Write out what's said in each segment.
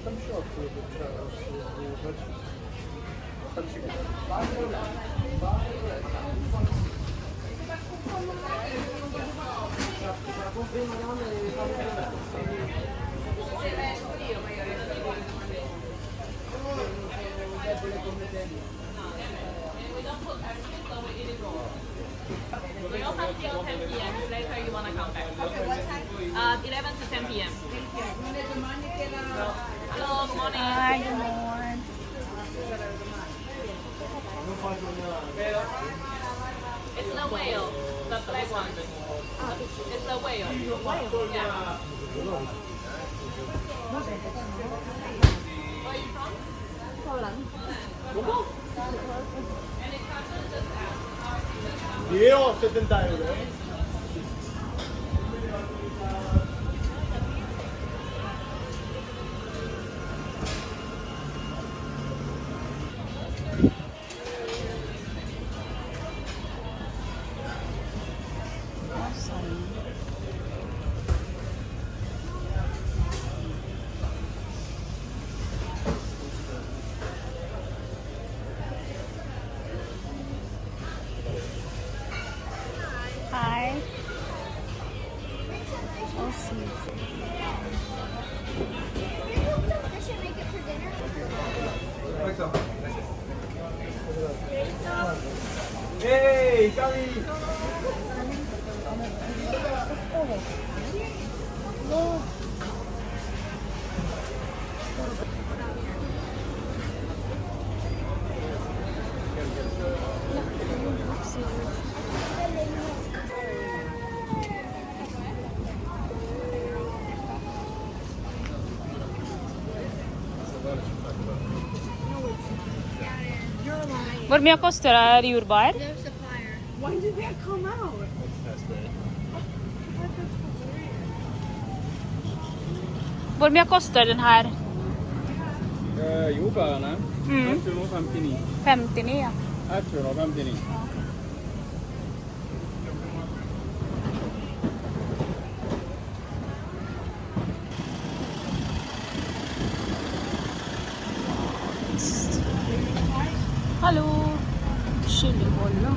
Там shop Там ще We open till 10 p.m. Later you want to come back. Okay, what time? 11 to 10 p.m. Hello, good morning. Hi, good morning. It's the whale, the black one. It's the whale. Yeah. Where are you from? Poland. And it comes with this app. Io €70. Hi. Oh, see. This should make it for dinner. Ehi, Cami! Hvor mye koster det jordbær? No supplier. When did that come out? Hvor mye koster den her? Jordbærene? 159. 59, ja. 159. Hallo. Chiliboller.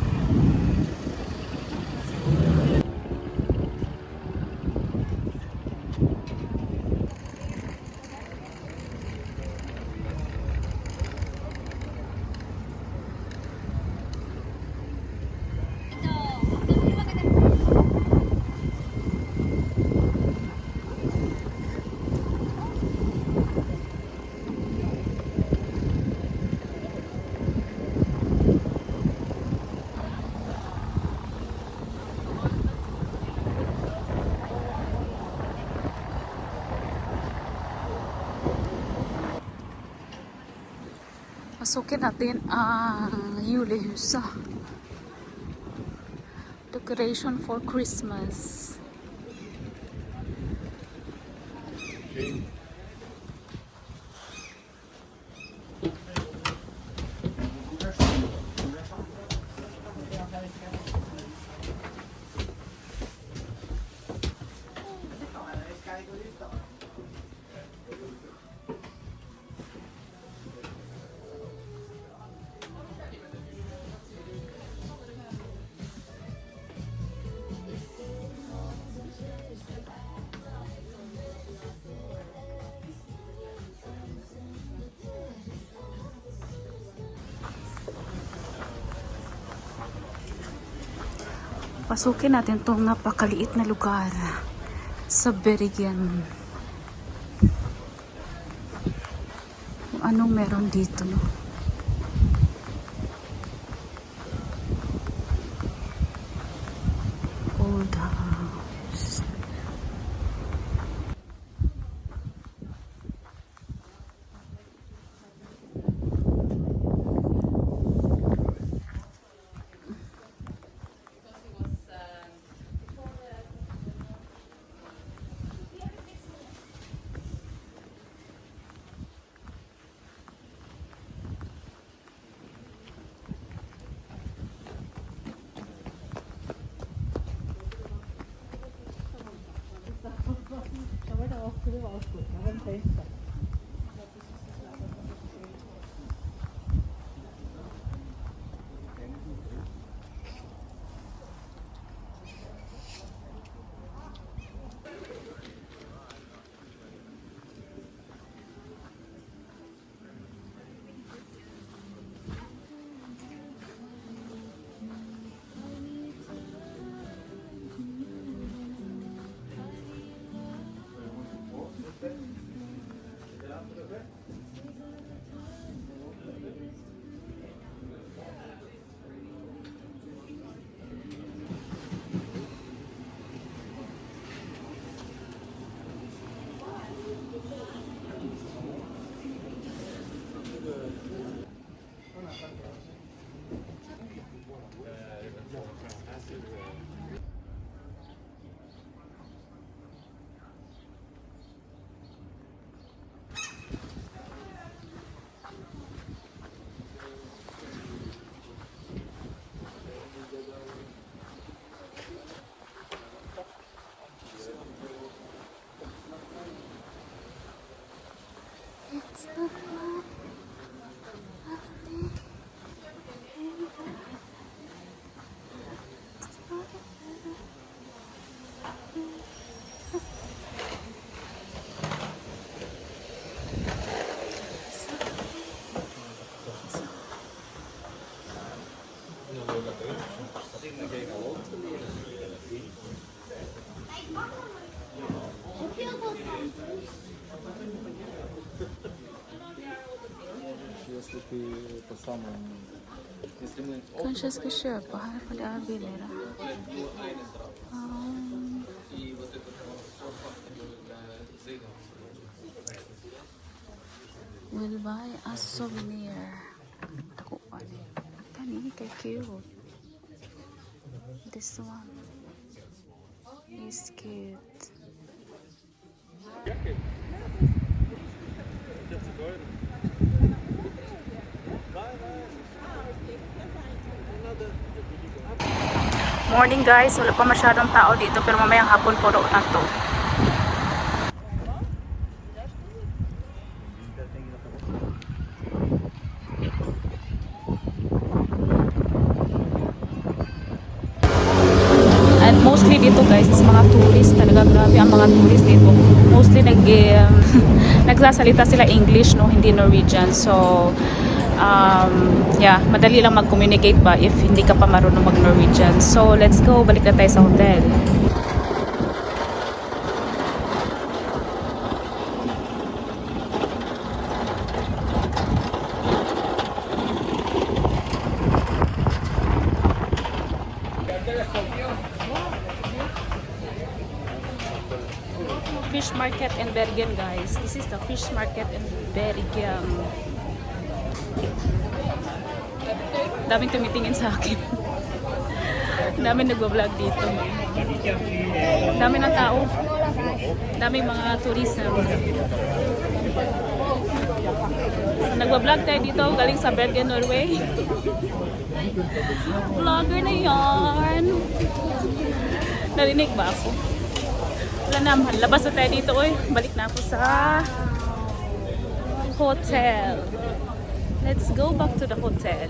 Pasukin natin ang Yule Husa. Decoration for Christmas. Pasukin natin tong napakaliit na lugar sa Bergen. Kung anong meron dito, no? Old house. Если ты это самое... Если мы... Kan siya sa share pa. Ano pala bilera? Will buy a souvenir. Takuan. Kani kay cute. This one is cute. Morning guys, wala pa masyadong tao dito pero mamayang hapon puro na to. And mostly dito guys is mga tourist talaga, grabe ang mga tourist dito. Mostly nagsasalita sila English, no, hindi Norwegian. So yeah, madali lang mag-communicate ba if hindi ka pa marunong mag-Norwegian. So let's go, balik na tayo sa hotel. Fish market in Bergen guys. This is the fish market in Bergen. Daming tumitingin sa akin. Daming nagbablog dito. Daming ng tao. Daming mga tourism. Nagbablog tayo dito galing sa Bergen, Norway. Vlogger na yarn. Narinig ba ako? Wala naman. Labas na tayo dito. Oy. Balik na ako sa hotel. Let's go back to the hotel.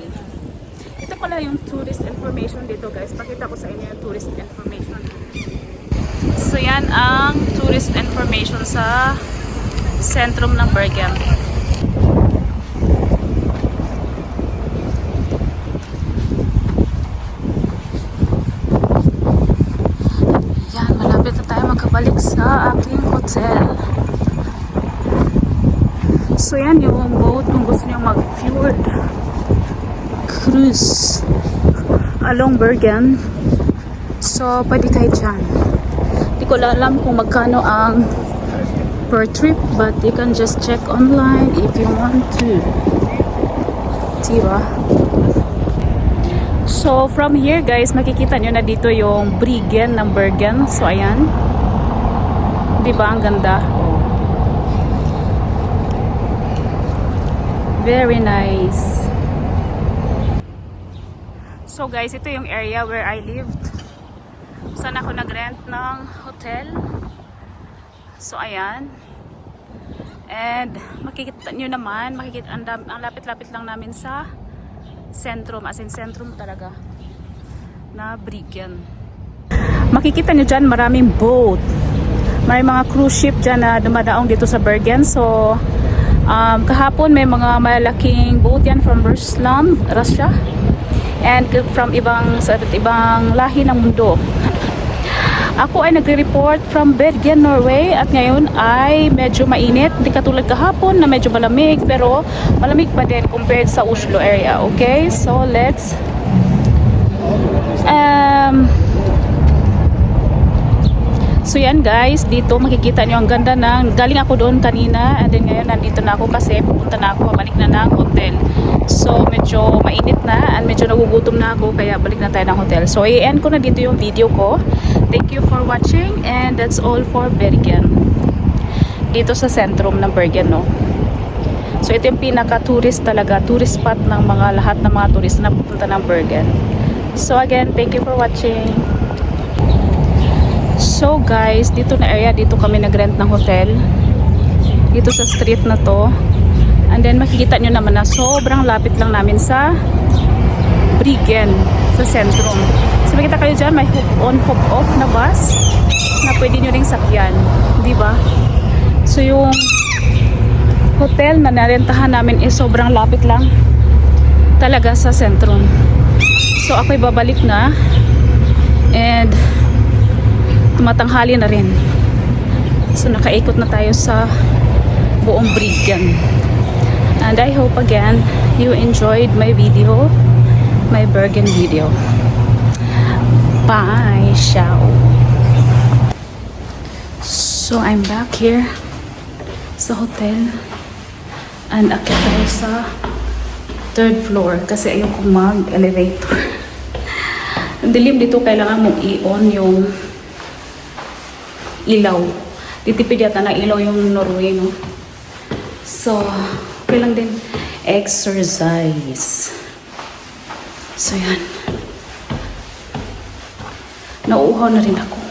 Ito pala yung tourist information dito guys. Pakita ko sa inyo yung tourist information. So yan ang tourist information sa sentrum ng Bergen. Yan, malapit na tayo makabalik sa aking hotel. So yan yung boat kung gusto nyo mag-fjord cruise along Bergen. So pwede kayo dyan. Hindi ko alam kung magkano ang per trip, but you can just check online if you want to. Diba? So from here guys, makikita nyo na dito yung Bryggen ng Bergen. So ayan. Diba ang ganda? Very nice. So guys, ito yung area where I lived. Saan ako nag-rent ng hotel. So ayan. And makikita nyo naman, ang lapit-lapit lang namin sa sentrum, as in sentrum talaga na Bryggen. Makikita nyo dyan maraming boat. May mga cruise ship dyan na dumadaong dito sa Bergen. So kahapon may mga malaking boat yan from Russia and from ibang lahi ng mundo. Ako ay nagre-report from Bergen, Norway, at ngayon ay medyo mainit, hindi katulad kahapon na medyo malamig, pero malamig pa din compared sa Oslo area. Okay, so let's so yan guys, dito makikita nyo ang ganda ng, galing ako doon kanina and then ngayon nandito na ako kasi pupunta na ako, balik na ng hotel. So medyo mainit na and medyo nagugutom na ako, kaya balik na tayo ng hotel. So i-end ko na dito yung video ko. Thank you for watching and that's all for Bergen. Dito sa sentrum ng Bergen, no. So ito yung pinaka-tourist talaga, tourist spot ng lahat ng mga tourist na pupunta ng Bergen. So again, thank you for watching. So guys, dito na area, dito kami nag-rent ng hotel. Dito sa street na to. And then makikita nyo naman na sobrang lapit lang namin sa Bryggen, sa sentrum. So makita kayo dyan, may hop on, hop off na bus na pwede nyo ring sakyan. Diba? So yung hotel na narentahan namin is sobrang lapit lang talaga sa sentrum. So ako'y babalik na. And tumatanghali na rin. So nakaikot na tayo sa buong Brigham. And I hope again you enjoyed my video, my Bergen video. Bye, ciao. So I'm back here sa hotel. And akit tayo sa 3rd floor kasi ayoko mag-elevator. Ang dilim dito, kailangan mong i-on yung ilaw. Titipid yata na ilaw yung Norway, no? So, okay lang din exercise. So, yan. Nauuhaw na rin ako.